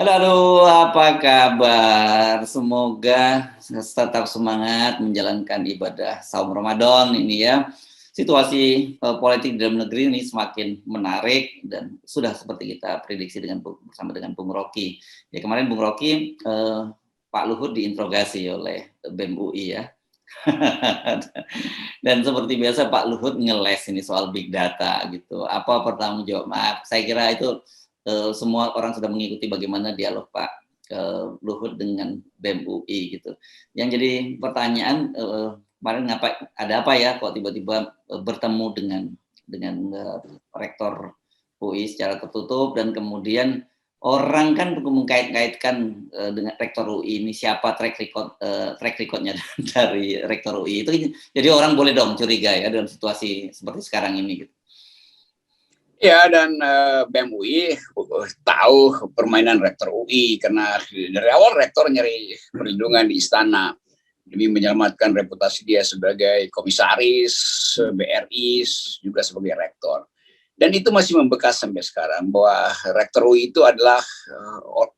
Halo, halo, apa kabar? Semoga tetap semangat menjalankan ibadah saum Ramadan ini ya. Situasi politik di dalam negeri ini semakin menarik dan sudah seperti kita prediksi bersama dengan Bung Rocky. Ya kemarin Bung Rocky, Pak Luhut diinterogasi oleh BEM UI ya. Dan seperti biasa Pak Luhut ngeles ini soal big data gitu. Apa pertanggung jawab? Maaf, saya kira itu semua orang sudah mengikuti bagaimana dialog Pak Luhut dengan BEM UI gitu. Yang jadi pertanyaan kemarin ada apa ya kok tiba-tiba bertemu dengan rektor UI secara tertutup, dan kemudian orang kan mengkait-kaitkan dengan rektor UI ini siapa track recordnya dari rektor UI itu, jadi orang boleh dong curiga ya dalam situasi seperti sekarang ini gitu. Ya, dan BEM UI tahu permainan rektor UI karena dari awal rektor nyari perlindungan di istana demi menyelamatkan reputasi dia sebagai komisaris BRI juga sebagai rektor. Dan itu masih membekas sampai sekarang bahwa rektor UI itu adalah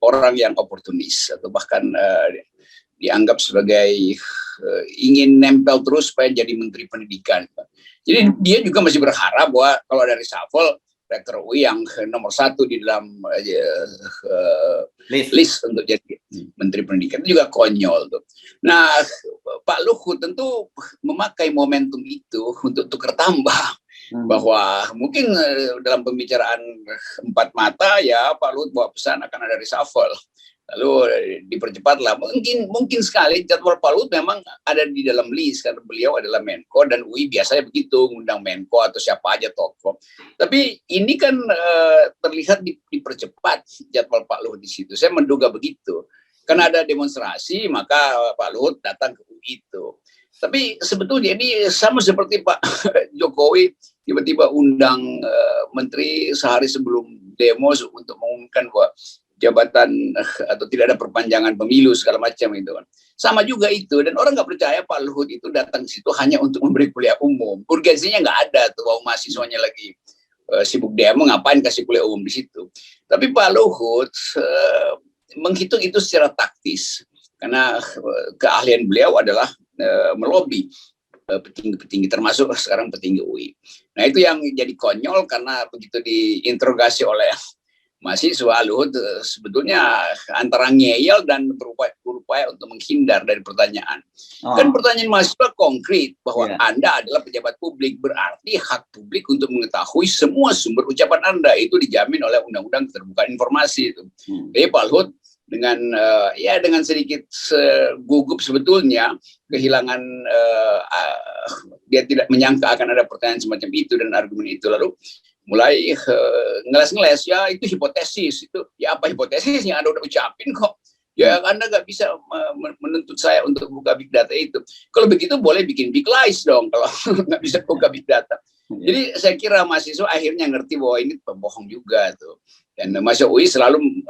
orang yang oportunis atau bahkan dianggap sebagai ingin nempel terus supaya jadi menteri pendidikan. Jadi dia juga masih berharap bahwa kalau dari reshuffle rektor UI yang nomor 1 di dalam list untuk jadi menteri pendidikan itu juga konyol tuh. Nah, Pak Luhut tentu memakai momentum itu untuk tukar tambah. Bahwa mungkin dalam pembicaraan empat mata ya Pak Luhut bawa pesan akan ada reshuffle. Lalu dipercepatlah. Mungkin sekali jadwal Pak Luhut memang ada di dalam list karena beliau adalah Menko dan UI biasanya begitu ngundang Menko atau siapa aja tokoh. Tapi ini kan terlihat dipercepat jadwal Pak Luhut di situ. Saya menduga begitu. Karena ada demonstrasi maka Pak Luhut datang ke UI itu. Tapi sebetulnya ini sama seperti Pak Jokowi tiba-tiba undang menteri sehari sebelum demo untuk mengumumkan bahwa jabatan atau tidak ada perpanjangan pemilu segala macam itu kan. Sama juga itu, dan orang nggak percaya Pak Luhut itu datang ke situ hanya untuk memberi kuliah umum. Urgensinya nggak ada tuh, bahwa mahasiswanya lagi sibuk demo, ngapain kasih kuliah umum di situ. Tapi Pak Luhut menghitung itu secara taktis karena keahlian beliau adalah melobi petinggi-petinggi termasuk sekarang petinggi UI. Nah itu yang jadi konyol karena begitu diinterogasi oleh mahasiswa, Luhut sebetulnya antara ngeyel dan berupaya untuk menghindar dari pertanyaan. Kan pertanyaan mahasiswa konkret bahwa Anda adalah pejabat publik, berarti hak publik untuk mengetahui semua sumber ucapan Anda itu dijamin oleh Undang-Undang Keterbukaan Informasi itu. Jadi Pak Luhut dengan sedikit gugup sebetulnya kehilangan dia tidak menyangka akan ada pertanyaan semacam itu dan argumen itu, lalu mulai ngeles-ngeles ya itu hipotesis itu ya apa hipotesisnya Anda udah ucapin kok ya Anda nggak bisa menuntut saya untuk buka big data itu. Kalau begitu boleh bikin big lies dong kalau nggak bisa buka big data. Jadi saya kira mahasiswa akhirnya ngerti bahwa ini pembohong juga tuh, dan mahasiswa UI selalu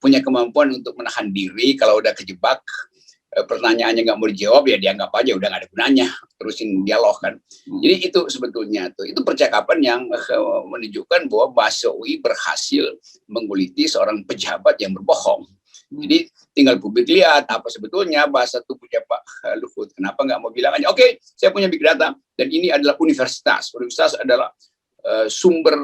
punya kemampuan untuk menahan diri kalau udah kejebak pertanyaannya nggak mau dijawab ya dianggap aja udah nggak ada gunanya, terusin dialog kan. Jadi itu sebetulnya tuh itu percakapan yang menunjukkan bahwa mahasiswa UI berhasil mengguliti seorang pejabat yang berbohong. Jadi tinggal publik lihat apa sebetulnya bahasa tubuhnya Pak Luhut. Kenapa nggak mau bilang aja oke, saya punya big data dan ini adalah universitas adalah sumber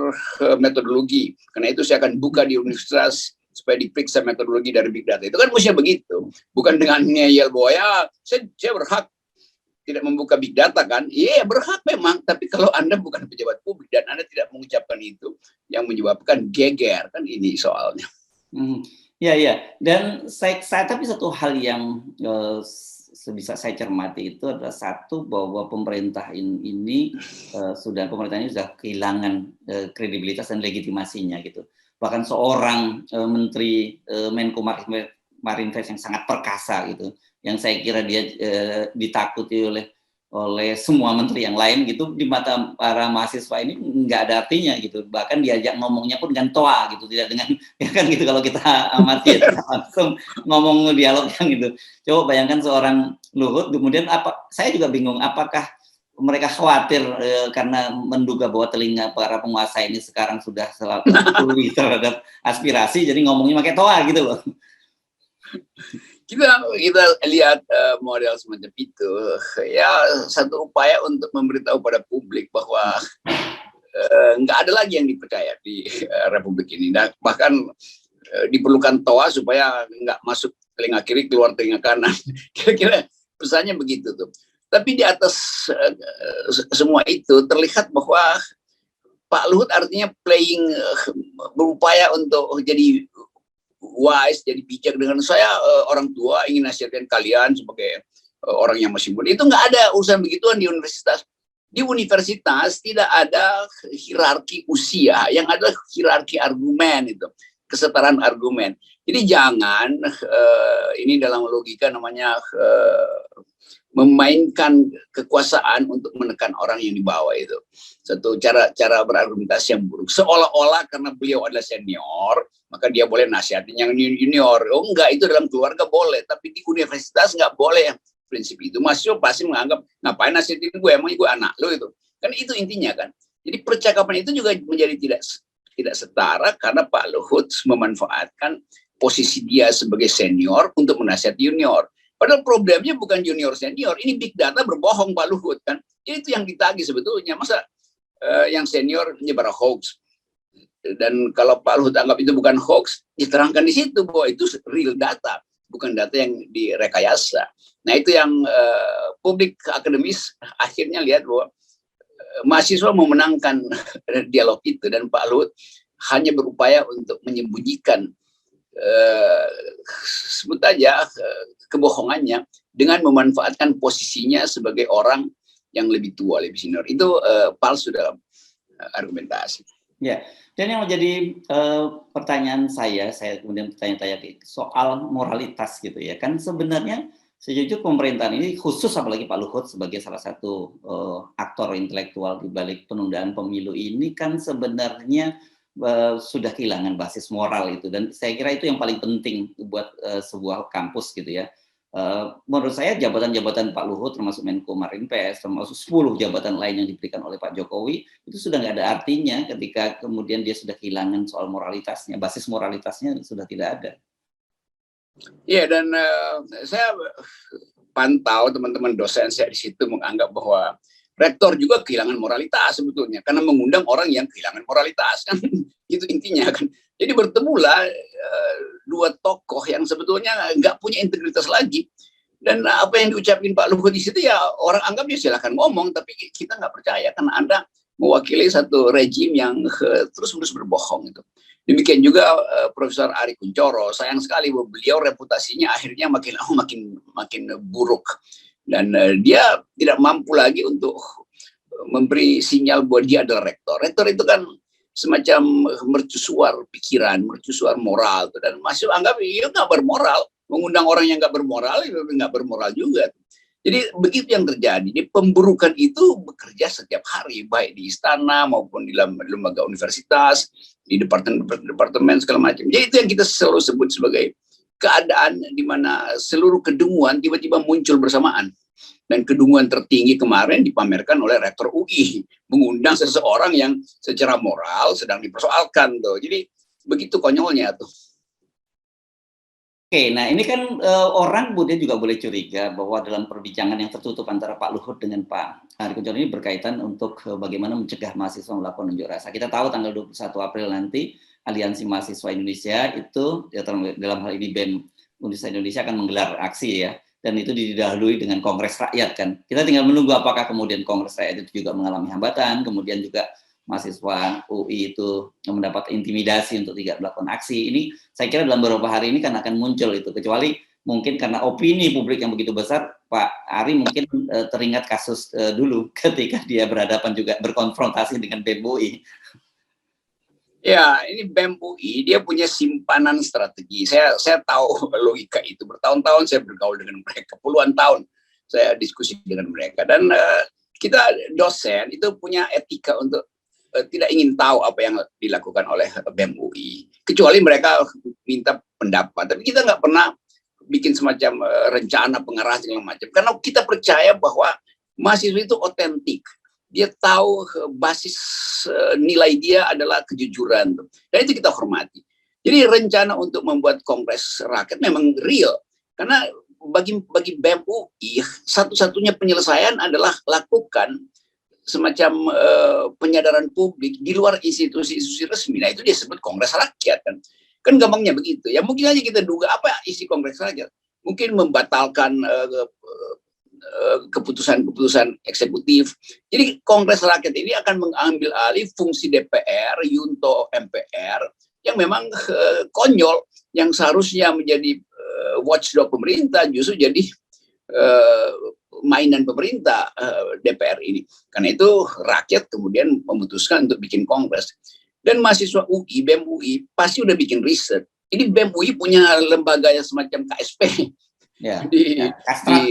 metodologi, karena itu saya akan buka di universitas supaya diperiksa metodologi dari big data. Itu kan mestinya begitu, bukan dengan ngeyel bahwa ya saya berhak tidak membuka big data kan. Iya berhak memang, tapi kalau Anda bukan pejabat publik dan Anda tidak mengucapkan itu, yang menyebabkan geger kan ini soalnya. Ya, dan saya tapi satu hal yang bisa saya cermati itu adalah satu, bahwa pemerintah ini sudah kehilangan kredibilitas dan legitimasinya gitu. Bahkan seorang menteri Menko Marinvest yang sangat perkasa gitu, yang saya kira dia ditakuti oleh semua menteri yang lain gitu, di mata para mahasiswa ini nggak ada artinya gitu. Bahkan diajak ngomongnya pun dengan toa gitu, tidak dengan ya kan gitu, kalau kita amati ya, langsung ngomong dialog yang gitu. Coba bayangkan seorang Luhut kemudian saya juga bingung apakah mereka khawatir karena menduga bahwa telinga para penguasa ini sekarang sudah selalu tuli terhadap aspirasi, jadi ngomongnya pakai toa gitu loh. Kita lihat model semacam itu, ya satu upaya untuk memberitahu pada publik bahwa nggak ada lagi yang dipercaya di Republik ini, dan bahkan diperlukan toa supaya nggak masuk telinga kiri keluar telinga kanan. Kira-kira pesannya begitu tuh. Tapi di atas semua itu terlihat bahwa Pak Luhut artinya berupaya untuk jadi wise, jadi bijak dengan saya. Orang tua ingin nasihatkan kalian sebagai orang yang masih muda. Itu nggak ada urusan begituan di universitas. Di universitas tidak ada hierarki usia, yang ada hierarki argumen, itu kesetaraan argumen. Jadi jangan ini dalam logika namanya memainkan kekuasaan untuk menekan orang yang di bawah. Itu satu cara berargumentasi yang buruk, seolah-olah karena beliau adalah senior maka dia boleh nasihatin yang junior. Oh enggak, itu dalam keluarga boleh, tapi di universitas nggak boleh prinsip itu. Mahasiswa pasti menganggap ngapain nasihatin gue, emang gue anak lo, itu kan, itu intinya kan. Jadi percakapan itu juga menjadi tidak setara karena Pak Luhut memanfaatkan posisi dia sebagai senior untuk menasihati junior. Padahal problemnya bukan junior senior, ini big data berbohong Pak Luhut kan. Jadi itu yang ditagih sebetulnya. Masa yang senior menyebar hoax, dan kalau Pak Luhut anggap itu bukan hoax, diterangkan di situ bahwa itu real data, bukan data yang direkayasa. Nah itu yang publik akademis akhirnya lihat bahwa mahasiswa memenangkan dialog itu, dan Pak Luhut hanya berupaya untuk menyembunyikan sebut aja kebohongannya dengan memanfaatkan posisinya sebagai orang yang lebih tua, lebih senior. Itu palsu dalam argumentasi. Ya, dan yang menjadi pertanyaan saya kemudian bertanya-tanya soal moralitas gitu ya, kan sebenarnya sejujurnya pemerintahan ini khusus apalagi Pak Luhut sebagai salah satu aktor intelektual di balik penundaan pemilu ini kan sebenarnya sudah kehilangan basis moral itu, dan saya kira itu yang paling penting buat sebuah kampus gitu ya. Menurut saya jabatan-jabatan Pak Luhut termasuk Menko Marinvest, termasuk 10 jabatan lain yang diberikan oleh Pak Jokowi itu sudah nggak ada artinya ketika kemudian dia sudah kehilangan soal moralitasnya, basis moralitasnya sudah tidak ada. Iya, dan saya pantau teman-teman dosen saya di situ menganggap bahwa rektor juga kehilangan moralitas sebetulnya karena mengundang orang yang kehilangan moralitas kan. Itu intinya kan. Jadi bertemulah dua tokoh yang sebetulnya nggak punya integritas lagi, dan apa yang diucapin Pak Luhut di situ ya orang anggap ya silahkan ngomong, tapi kita nggak percaya karena Anda mewakili satu rejim yang terus-menerus berbohong itu. Demikian juga Profesor Ari Kunchoro, sayang sekali bahwa beliau reputasinya akhirnya makin lama makin buruk, dan dia tidak mampu lagi untuk memberi sinyal bahwa dia adalah rektor. Rektor itu kan semacam mercusuar pikiran, mercusuar moral, dan masih anggap dia nggak bermoral, mengundang orang yang nggak bermoral juga. Jadi begitu yang terjadi. Jadi pemburukan itu bekerja setiap hari, baik di istana maupun di lembaga universitas, di departemen segala macam. Jadi itu yang kita selalu sebut sebagai keadaan di mana seluruh kedunguan tiba-tiba muncul bersamaan. Dan kedunguan tertinggi kemarin dipamerkan oleh Rektor UI, mengundang seseorang yang secara moral sedang dipersoalkan tuh. Jadi begitu konyolnya tuh. Oke, nah ini kan orang kemudian juga boleh curiga bahwa dalam perbincangan yang tertutup antara Pak Luhut dengan Pak Ari Kunchoro ini berkaitan untuk bagaimana mencegah mahasiswa melakukan unjuk rasa. Kita tahu tanggal 21 April nanti Aliansi Mahasiswa Indonesia itu ya, dalam hal ini BEM Universitas Indonesia akan menggelar aksi ya, dan itu didahului dengan Kongres Rakyat kan. Kita tinggal menunggu apakah kemudian Kongres Rakyat itu juga mengalami hambatan, kemudian juga mahasiswa UI itu mendapat intimidasi untuk tidak melakukan aksi. Ini saya kira dalam beberapa hari ini kan akan muncul itu, kecuali mungkin karena opini publik yang begitu besar, Pak Ari mungkin teringat kasus dulu ketika dia berhadapan juga berkonfrontasi dengan BEM UI. Ya, ini BEM UI dia punya simpanan strategi. Saya tahu logika itu. Bertahun-tahun saya bergaul dengan mereka, puluhan tahun saya diskusi dengan mereka, dan kita dosen itu punya etika untuk tidak ingin tahu apa yang dilakukan oleh BEM UI, kecuali mereka minta pendapat. Tapi kita nggak pernah bikin semacam rencana pengarah segala macam, karena kita percaya bahwa mahasiswa itu otentik. Dia tahu basis nilai dia adalah kejujuran. Dan itu kita hormati. Jadi rencana untuk membuat Kongres Rakyat memang real. Karena bagi BEM UI, satu-satunya penyelesaian adalah lakukan semacam penyadaran publik di luar institusi-institusi resmi. Nah, itu disebut Kongres Rakyat kan. Kan gampangnya begitu. Ya mungkin aja kita duga apa isi Kongres Rakyat. Mungkin membatalkan keputusan-keputusan eksekutif. Jadi Kongres Rakyat ini akan mengambil alih fungsi DPR, Yunto MPR, yang memang konyol, yang seharusnya menjadi watchdog pemerintah, justru jadi mainan pemerintah DPR ini. Karena itu rakyat kemudian memutuskan untuk bikin kongres. Dan mahasiswa UI, BEM UI, pasti udah bikin riset. Ini BEM UI punya lembaga yang semacam KSP di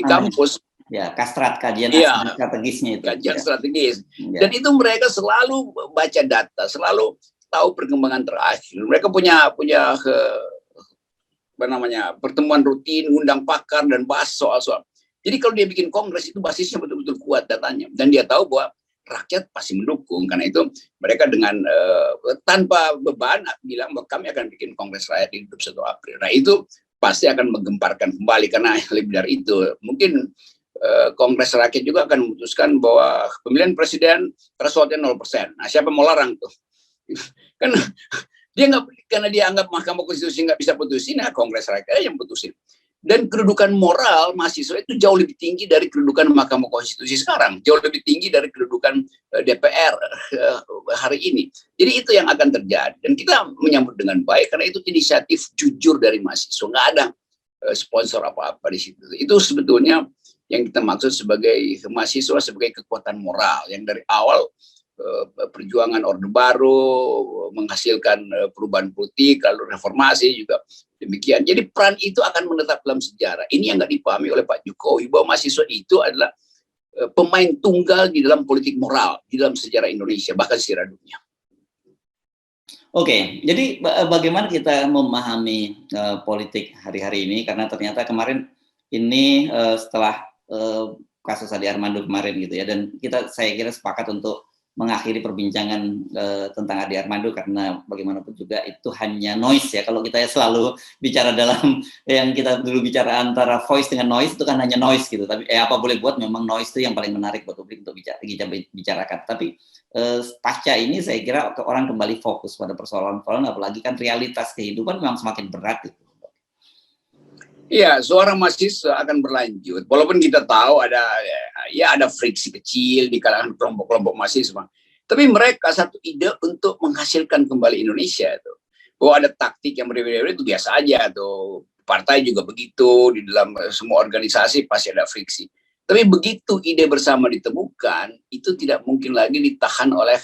kampus. Ya, Kastrat, kajian strategisnya itu. Kajian strategis. Dan itu mereka selalu baca data, selalu tahu perkembangan terakhir. Mereka punya pertemuan rutin, undang pakar dan bahas soal-soal. Jadi kalau dia bikin kongres itu basisnya betul-betul kuat datanya, dan dia tahu bahwa rakyat pasti mendukung. Karena itu mereka dengan tanpa beban bilang bahwa kami akan bikin kongres rakyat di 21 April. Nah itu pasti akan menggemparkan kembali, karena lebih dari itu mungkin kongres rakyat juga akan memutuskan bahwa pemilihan presiden thresholdnya 0%. Nah siapa mau larang tuh? Kan dia nggak, karena dia anggap Mahkamah Konstitusi nggak bisa putusin, nah Kongres Rakyat yang putusin. Dan kedudukan moral mahasiswa itu jauh lebih tinggi dari kedudukan Mahkamah Konstitusi sekarang, jauh lebih tinggi dari kedudukan DPR hari ini. Jadi itu yang akan terjadi, dan kita menyambut dengan baik karena itu inisiatif jujur dari mahasiswa, nggak ada sponsor apa-apa di situ. Itu sebetulnya yang kita maksud sebagai mahasiswa, sebagai kekuatan moral yang dari awal perjuangan Orde Baru menghasilkan perubahan politik, lalu reformasi juga demikian. Jadi peran itu akan menetap dalam sejarah. Ini yang nggak dipahami oleh Pak Jokowi, bahwa mahasiswa itu adalah pemain tunggal di dalam politik moral di dalam sejarah Indonesia, bahkan sejarah dunia. Oke, jadi bagaimana kita memahami politik hari-hari ini, karena ternyata kemarin ini setelah kasus Ade Armando kemarin gitu ya, dan saya kira sepakat untuk mengakhiri perbincangan tentang Ade Armando, karena bagaimanapun juga itu hanya noise ya. Kalau kita selalu bicara dalam yang kita dulu bicara antara voice dengan noise, itu kan hanya noise gitu. Tapi apa boleh buat, memang noise itu yang paling menarik buat publik untuk bicarakan. Tapi pasca ini saya kira orang kembali fokus pada persoalan-persoalan, apalagi kan realitas kehidupan memang semakin berat gitu. Iya, suara mahasiswa akan berlanjut. Walaupun kita tahu ada friksi kecil di kalangan kelompok-kelompok mahasiswa. Tapi mereka satu ide untuk menghasilkan kembali Indonesia itu. Bahwa ada taktik yang berbeda-beda itu biasa aja tuh. Partai juga begitu, di dalam semua organisasi pasti ada friksi. Tapi begitu ide bersama ditemukan, itu tidak mungkin lagi ditahan oleh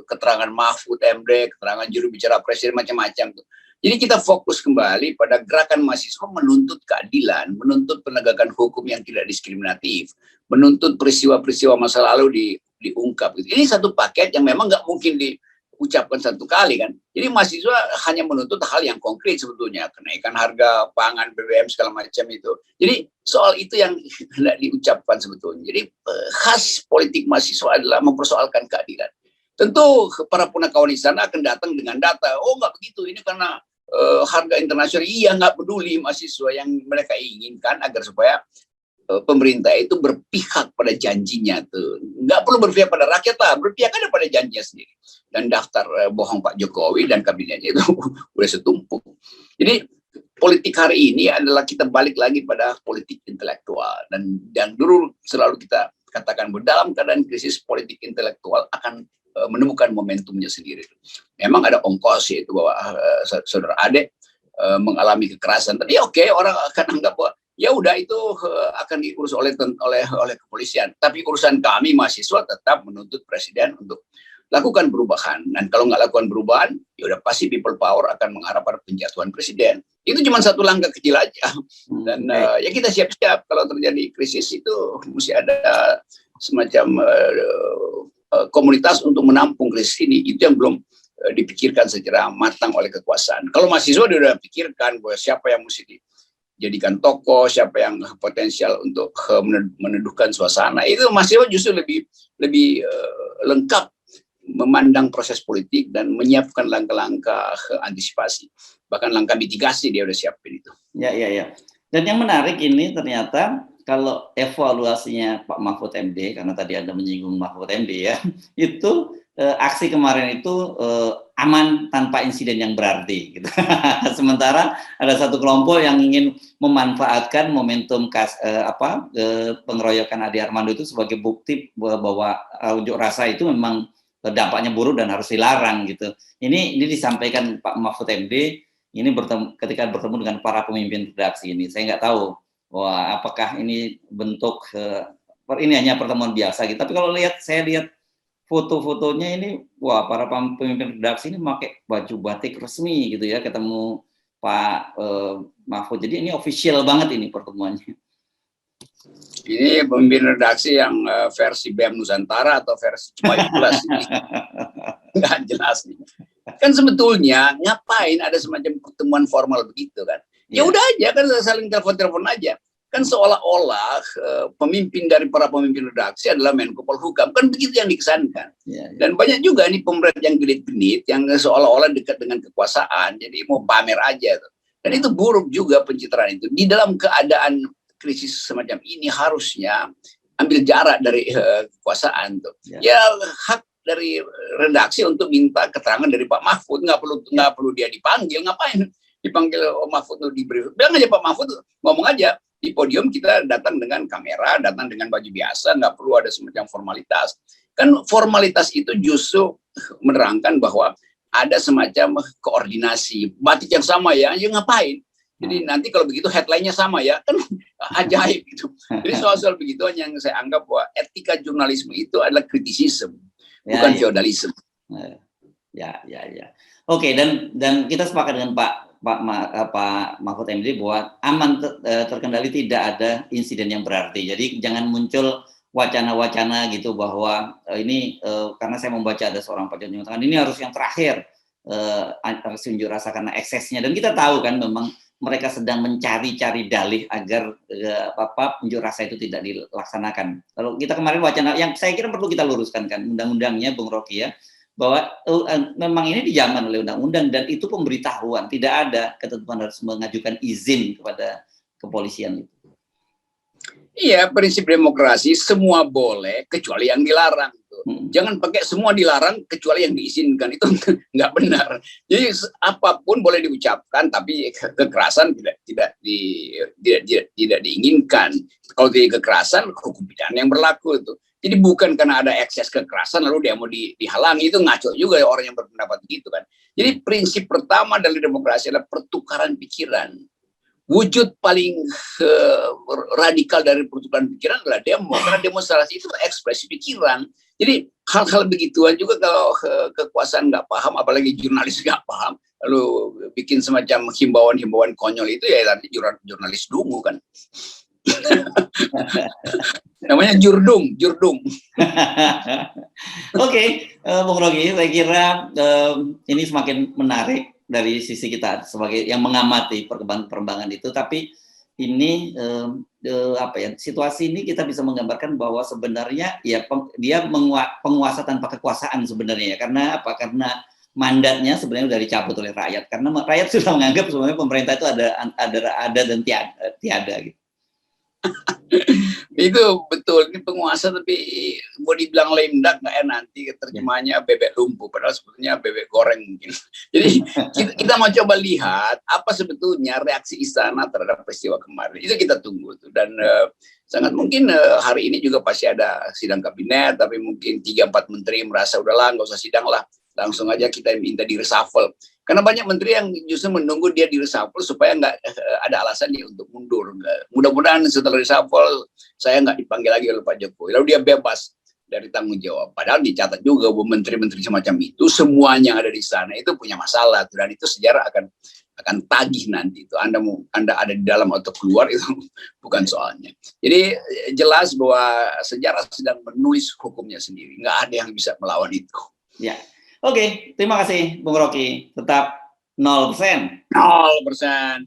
keterangan Mahfud MD, keterangan juru bicara presiden, macam-macam tuh. Jadi kita fokus kembali pada gerakan mahasiswa menuntut keadilan, menuntut penegakan hukum yang tidak diskriminatif, menuntut peristiwa-peristiwa masa lalu diungkap. Ini satu paket yang memang nggak mungkin diucapkan satu kali kan. Jadi mahasiswa hanya menuntut hal yang konkret sebetulnya, kenaikan harga pangan, BBM segala macam itu. Jadi soal itu yang tidak diucapkan sebetulnya. Jadi khas politik mahasiswa adalah mempersoalkan keadilan. Tentu para punakawan di sana akan datang dengan data, oh nggak begitu, ini karena harga internasional. Iya, nggak peduli mahasiswa, yang mereka inginkan agar supaya pemerintah itu berpihak pada janjinya tuh, nggak perlu berpihak pada rakyat lah, berpihak ada pada janjinya sendiri. Dan daftar bohong Pak Jokowi dan kabinetnya itu udah setumpuk. Jadi politik hari ini adalah kita balik lagi pada politik intelektual, dan dulu selalu kita katakan bahwa dalam keadaan krisis politik intelektual akan menemukan momentumnya sendiri. Memang ada ongkos, yaitu bahwa saudara Ade mengalami kekerasan. Tapi oke, orang akan anggap bahwa ya udah itu akan diurus oleh kepolisian. Tapi urusan kami mahasiswa tetap menuntut presiden untuk lakukan perubahan. Dan kalau nggak lakukan perubahan, ya udah pasti people power akan mengarah pada penjatuhan presiden. Itu cuma satu langkah kecil aja. Dan ya kita siap-siap kalau terjadi krisis itu mesti ada semacam komunitas untuk menampung krisis ini. Itu yang belum dipikirkan secara matang oleh kekuasaan. Kalau mahasiswa dia udah pikirkan bahwa siapa yang mesti jadikan tokoh, siapa yang potensial untuk meneduhkan suasana. Itu mahasiswa justru lebih lengkap memandang proses politik dan menyiapkan langkah-langkah antisipasi, bahkan langkah mitigasi dia udah siapin itu. Ya, ya, ya. Dan yang menarik ini ternyata kalau evaluasinya Pak Mahfud MD, karena tadi Anda menyinggung Mahfud MD ya, itu aksi kemarin itu aman tanpa insiden yang berarti. Gitu. Sementara ada satu kelompok yang ingin memanfaatkan momentum pengeroyokan Ade Armando itu sebagai bukti bahwa unjuk rasa itu memang dampaknya buruk dan harus dilarang gitu. Ini disampaikan Pak Mahfud MD ini ketika bertemu dengan para pemimpin redaksi ini. Saya nggak tahu apakah ini bentuk ini hanya pertemuan biasa gitu. Tapi kalau saya lihat foto-fotonya ini, para pemimpin redaksi ini pakai baju batik resmi gitu ya, ketemu Pak Mahfud. Jadi ini official banget ini pertemuannya. Ini pemimpin redaksi yang versi BEM Nusantara atau versi Cuma Plus ini. Nggak jelas nih. Kan sebetulnya ngapain ada semacam pertemuan formal begitu kan? Ya udah aja kan saling telepon aja. Kan seolah-olah pemimpin dari para pemimpin redaksi adalah Menko Polhukam. Kan begitu yang dikesankan. Dan banyak juga nih pemerintah yang genit-genit yang seolah-olah dekat dengan kekuasaan. Jadi mau pamer aja. Dan itu buruk juga pencitraan itu. Di dalam keadaan krisis semacam ini harusnya ambil jarak dari kekuasaan tuh. Ya hak dari redaksi untuk minta keterangan dari Pak Mahfud, nggak perlu dia dipanggil, ngapain dipanggil Mahfud tuh diberi, bilang aja Pak Mahfud ngomong aja di podium, kita datang dengan kamera, datang dengan baju biasa, nggak perlu ada semacam formalitas. Kan formalitas itu justru menerangkan bahwa ada semacam koordinasi, batik yang sama ya ngapain? Jadi nanti kalau begitu headline-nya sama ya, kan ajaib gitu. Jadi soal-soal begituan yang saya anggap bahwa etika jurnalisme itu adalah kritisisme, bukan feodalisme. Ya. Oke, dan kita sepakat dengan Pak Mahfud MD bahwa aman terkendali, tidak ada insiden yang berarti. Jadi jangan muncul wacana-wacana gitu bahwa ini karena saya membaca ada seorang Pak Jokowi mengatakan ini harus yang terakhir unjuk rasa karena eksesnya, dan kita tahu kan memang mereka sedang mencari-cari dalih agar unjuk rasa itu tidak dilaksanakan. Kalau kita kemarin wacana yang saya kira perlu kita luruskan kan undang-undangnya, Bung Rocky ya, bahwa memang ini dijamin oleh undang-undang dan itu pemberitahuan, tidak ada ketentuan harus mengajukan izin kepada kepolisian itu. Iya, prinsip demokrasi semua boleh kecuali yang dilarang. Jangan pakai semua dilarang kecuali yang diizinkan, itu nggak benar. Jadi apapun boleh diucapkan, tapi kekerasan tidak diinginkan. Kalau tidak kekerasan, hukum pidana yang berlaku itu. Jadi bukan karena ada ekses kekerasan lalu dia mau dihalangi, itu ngaco juga ya orang yang berpendapat begitu kan. Jadi prinsip pertama dari demokrasi adalah pertukaran pikiran. Wujud paling radikal dari pertukaran pikiran adalah demo, karena demonstrasi itu ekspresi pikiran. Jadi hal-hal begituan juga kalau kekuasaan nggak paham, apalagi jurnalis nggak paham, lalu bikin semacam himbauan-himbauan konyol itu ya nanti jurnalis dungu kan. Namanya jurdung. Oke, Bung Rocky, saya kira ini semakin menarik dari sisi kita sebagai yang mengamati perkembangan itu, tapi ini situasi ini kita bisa menggambarkan bahwa sebenarnya ya dia penguasa tanpa kekuasaan sebenarnya, karena mandatnya sebenarnya sudah dicabut oleh rakyat, karena rakyat sudah menganggap sebenarnya pemerintah itu ada dan tiada gitu. Itu betul, ini penguasa tapi mau dibilang lemdak nggak ya, nanti terjemahnya bebek lumpuh, padahal sebetulnya bebek goreng mungkin. Jadi kita mau coba lihat apa sebetulnya reaksi istana terhadap peristiwa kemarin, itu kita tunggu tuh. Dan sangat mungkin hari ini juga pasti ada sidang kabinet, tapi mungkin 3-4 menteri merasa udahlah nggak usah sidang lah, langsung aja kita minta di reshuffle. Karena banyak menteri yang justru menunggu dia di reshuffle supaya nggak ada alasan dia untuk mundur. Mudah-mudahan setelah reshuffle saya nggak dipanggil lagi oleh Pak Jokowi, lalu dia bebas dari tanggung jawab. Padahal dicatat juga bahwa menteri-menteri semacam itu semuanya yang ada di sana itu punya masalah, dan itu sejarah akan tagih nanti. Itu Anda ada di dalam atau keluar itu bukan soalnya. Jadi jelas bahwa sejarah sedang menulis hukumnya sendiri, nggak ada yang bisa melawan itu. Ya. Oke, terima kasih Bung Rocky. Tetap 0%. 0%. 0%.